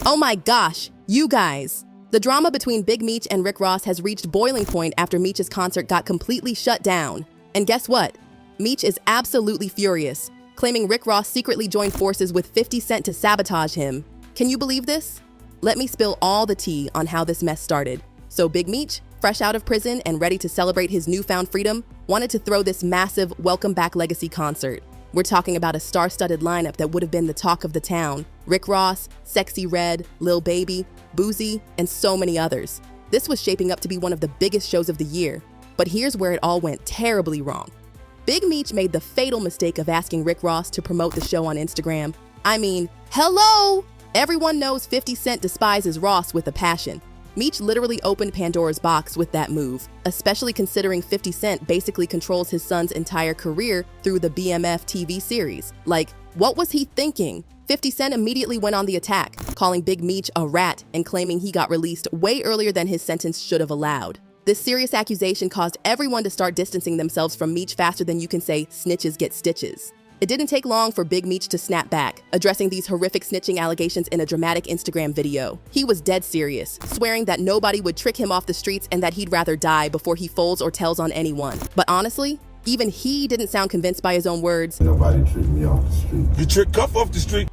Oh my gosh, you guys! The drama between Big Meech and Rick Ross has reached boiling point after Meech's concert got completely shut down. And guess what? Meech is absolutely furious, claiming Rick Ross secretly joined forces with 50 Cent to sabotage him. Can you believe this? Let me spill all the tea on how this mess started. So Big Meech, fresh out of prison and ready to celebrate his newfound freedom, wanted to throw this massive Welcome Back Legacy concert. We're talking about a star-studded lineup that would have been the talk of the town. Rick Ross, Sexy Red, Lil Baby, Boozy, and so many others. This was shaping up to be one of the biggest shows of the year. But here's where it all went terribly wrong. Big Meech made the fatal mistake of asking Rick Ross to promote the show on Instagram. I mean, hello! Everyone knows 50 Cent despises Ross with a passion. Meech literally opened Pandora's box with that move, especially considering 50 Cent basically controls his son's entire career through the BMF TV series. Like, what was he thinking? 50 Cent immediately went on the attack, calling Big Meech a rat and claiming he got released way earlier than his sentence should have allowed. This serious accusation caused everyone to start distancing themselves from Meech faster than you can say snitches get stitches. It didn't take long for Big Meech to snap back, addressing these horrific snitching allegations in a dramatic Instagram video. He was dead serious, swearing that nobody would trick him off the streets and that he'd rather die before he folds or tells on anyone. But honestly, even he didn't sound convinced by his own words. Nobody tricked me off the street. You tricked Cuff off the street.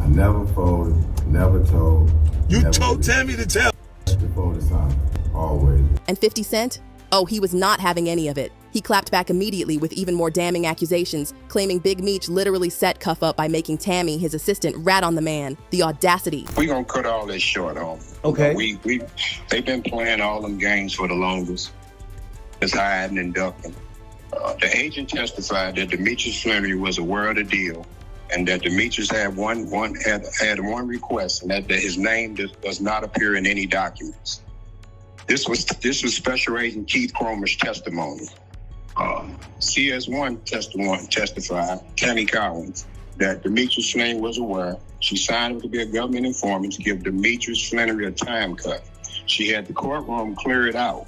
I never folded, never told. You never told did. Tammy to tell. Before the time, always. And 50 Cent? Oh, he was not having any of it. He clapped back immediately with even more damning accusations, claiming Big Meech literally set Cuff up by making Tammy, his assistant, rat on the man. The audacity. We gonna cut all this short, homie. Okay. They've been playing all them games for the longest. It's hiding and ducking. The agent testified that Demetrius Flannery was aware of the deal, and that Demetrius had one request, and that his name does not appear in any documents. This was Special Agent Keith Cromer's testimony. CS1 testified, Tammy Collins, that Demetrius Flannery was aware. She signed him to be a government informant to give Demetrius Flannery a time cut. She had the courtroom clear it out.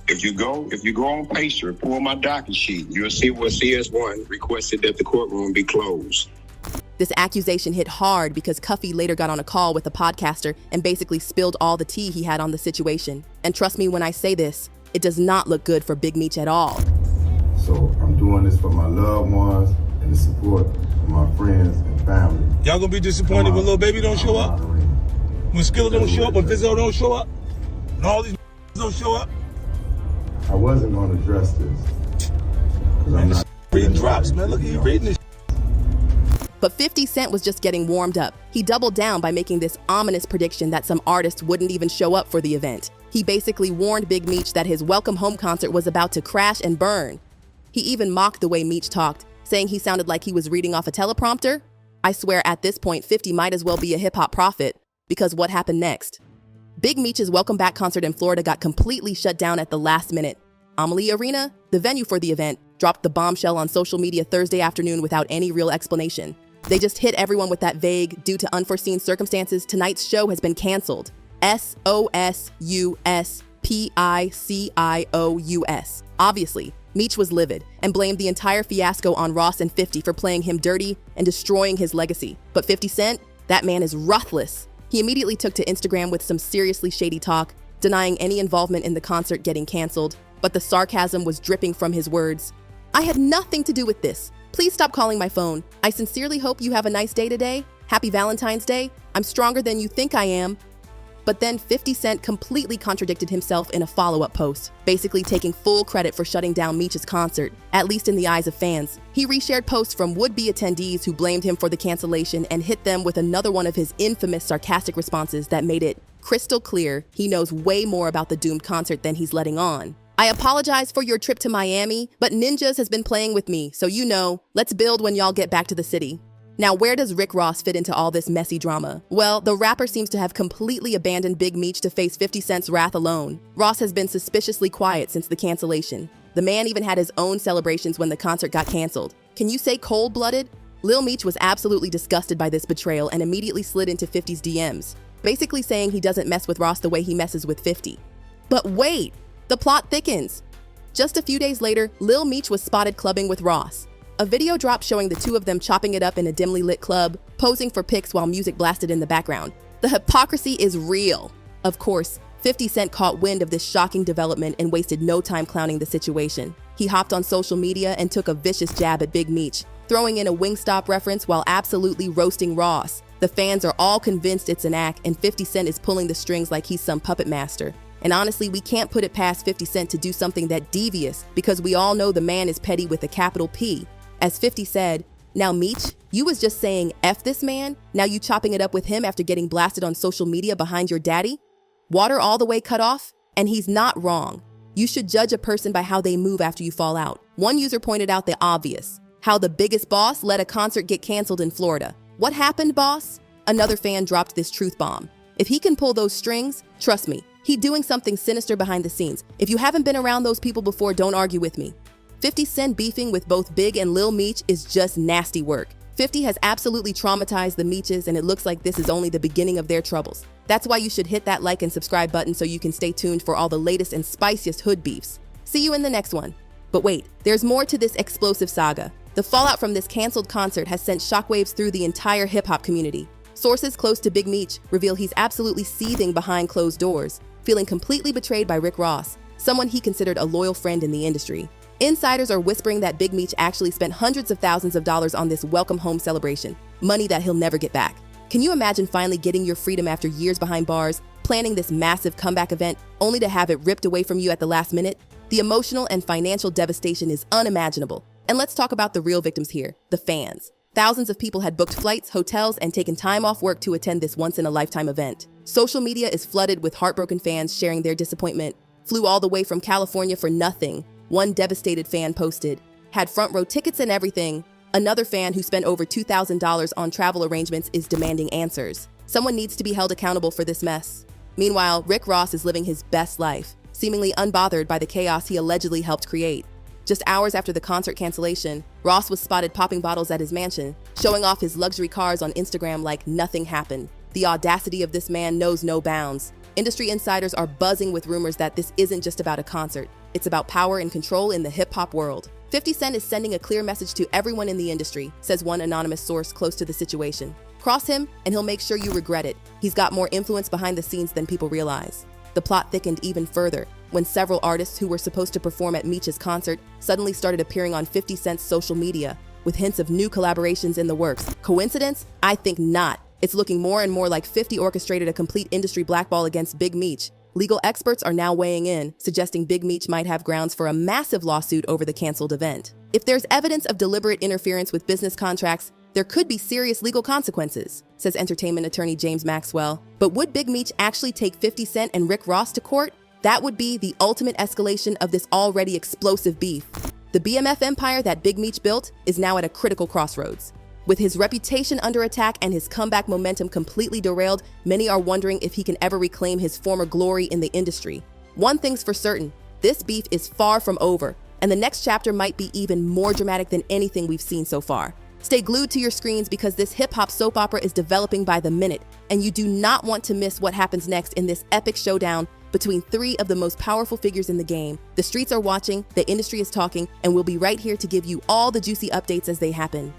If you go on Pacer, pull my docket sheet, you'll see where CS1 requested that the courtroom be closed. This accusation hit hard because Cuffy later got on a call with a podcaster and basically spilled all the tea he had on the situation. And trust me when I say this, it does not look good for Big Meech at all. So I'm doing this for my loved ones and the support of my friends and family. Y'all gonna be disappointed when Lil Baby don't show up? When Skilla don't show up? When Vizzo don't show up? And all these don't show up? I wasn't going to address this. Man, this reading drops, man. Look at you reading this. But 50 Cent was just getting warmed up. He doubled down by making this ominous prediction that some artists wouldn't even show up for the event. He basically warned Big Meech that his Welcome Home concert was about to crash and burn. He even mocked the way Meech talked, saying he sounded like he was reading off a teleprompter. I swear at this point, 50 might as well be a hip-hop prophet, because what happened next? Big Meech's Welcome Back concert in Florida got completely shut down at the last minute. Amalie Arena, the venue for the event, dropped the bombshell on social media Thursday afternoon without any real explanation. They just hit everyone with that vague, due to unforeseen circumstances, tonight's show has been canceled. SOSUSPICIOUS. Obviously, Meech was livid and blamed the entire fiasco on Ross and 50 for playing him dirty and destroying his legacy. But 50 Cent, that man is ruthless. He immediately took to Instagram with some seriously shady talk, denying any involvement in the concert getting canceled. But the sarcasm was dripping from his words. I had nothing to do with this. Please stop calling my phone. I sincerely hope you have a nice day today. Happy Valentine's Day. I'm stronger than you think I am. But then 50 Cent completely contradicted himself in a follow-up post, basically taking full credit for shutting down Meech's concert, at least in the eyes of fans. He reshared posts from would-be attendees who blamed him for the cancellation and hit them with another one of his infamous sarcastic responses that made it crystal clear he knows way more about the doomed concert than he's letting on. I apologize for your trip to Miami, but Ninjas has been playing with me, so you know, let's build when y'all get back to the city. Now, where does Rick Ross fit into all this messy drama? Well, the rapper seems to have completely abandoned Big Meech to face 50 Cent's wrath alone. Ross has been suspiciously quiet since the cancellation. The man even had his own celebrations when the concert got canceled. Can you say cold-blooded? Lil Meech was absolutely disgusted by this betrayal and immediately slid into 50's DMs, basically saying he doesn't mess with Ross the way he messes with 50. But wait, the plot thickens. Just a few days later, Lil Meech was spotted clubbing with Ross. A video dropped showing the two of them chopping it up in a dimly lit club, posing for pics while music blasted in the background. The hypocrisy is real. Of course, 50 Cent caught wind of this shocking development and wasted no time clowning the situation. He hopped on social media and took a vicious jab at Big Meech, throwing in a Wingstop reference while absolutely roasting Ross. The fans are all convinced it's an act, and 50 Cent is pulling the strings like he's some puppet master. And honestly, we can't put it past 50 Cent to do something that devious, because we all know the man is petty with a capital P. As 50 said, "Now Meech, you was just saying F this man, now you chopping it up with him after getting blasted on social media behind your daddy? Water all the way cut off? And he's not wrong. You should judge a person by how they move after you fall out." One user pointed out the obvious, how the biggest boss let a concert get canceled in Florida. What happened, boss? Another fan dropped this truth bomb. If he can pull those strings, trust me, he's doing something sinister behind the scenes. If you haven't been around those people before, don't argue with me. 50 Cent beefing with both Big and Lil Meech is just nasty work. 50 has absolutely traumatized the Meeches, and it looks like this is only the beginning of their troubles. That's why you should hit that like and subscribe button so you can stay tuned for all the latest and spiciest hood beefs. See you in the next one. But wait, there's more to this explosive saga. The fallout from this canceled concert has sent shockwaves through the entire hip-hop community. Sources close to Big Meech reveal he's absolutely seething behind closed doors, feeling completely betrayed by Rick Ross, someone he considered a loyal friend in the industry. Insiders are whispering that Big Meech actually spent hundreds of thousands of dollars on this welcome home celebration, money that he'll never get back. Can you imagine finally getting your freedom after years behind bars, planning this massive comeback event, only to have it ripped away from you at the last minute? The emotional and financial devastation is unimaginable. And let's talk about the real victims here, the fans. Thousands of people had booked flights, hotels, and taken time off work to attend this once-in-a-lifetime event. Social media is flooded with heartbroken fans sharing their disappointment. Flew all the way from California for nothing. One devastated fan posted, "Had front row tickets and everything." Another fan who spent over $2,000 on travel arrangements is demanding answers. Someone needs to be held accountable for this mess. Meanwhile, Rick Ross is living his best life, seemingly unbothered by the chaos he allegedly helped create. Just hours after the concert cancellation, Ross was spotted popping bottles at his mansion, showing off his luxury cars on Instagram like nothing happened. The audacity of this man knows no bounds. Industry insiders are buzzing with rumors that this isn't just about a concert. It's about power and control in the hip-hop world. 50 Cent is sending a clear message to everyone in the industry, says one anonymous source close to the situation. Cross him, and he'll make sure you regret it. He's got more influence behind the scenes than people realize. The plot thickened even further when several artists who were supposed to perform at Meech's concert suddenly started appearing on 50 Cent's social media, with hints of new collaborations in the works. Coincidence? I think not. It's looking more and more like 50 orchestrated a complete industry blackball against Big Meech. Legal experts are now weighing in, suggesting Big Meech might have grounds for a massive lawsuit over the canceled event. If there's evidence of deliberate interference with business contracts, there could be serious legal consequences, says entertainment attorney James Maxwell. But would Big Meech actually take 50 Cent and Rick Ross to court? That would be the ultimate escalation of this already explosive beef. The BMF empire that Big Meech built is now at a critical crossroads. With his reputation under attack and his comeback momentum completely derailed, many are wondering if he can ever reclaim his former glory in the industry. One thing's for certain, this beef is far from over, and the next chapter might be even more dramatic than anything we've seen so far. Stay glued to your screens because this hip-hop soap opera is developing by the minute, and you do not want to miss what happens next in this epic showdown between three of the most powerful figures in the game. The streets are watching, the industry is talking, and we'll be right here to give you all the juicy updates as they happen.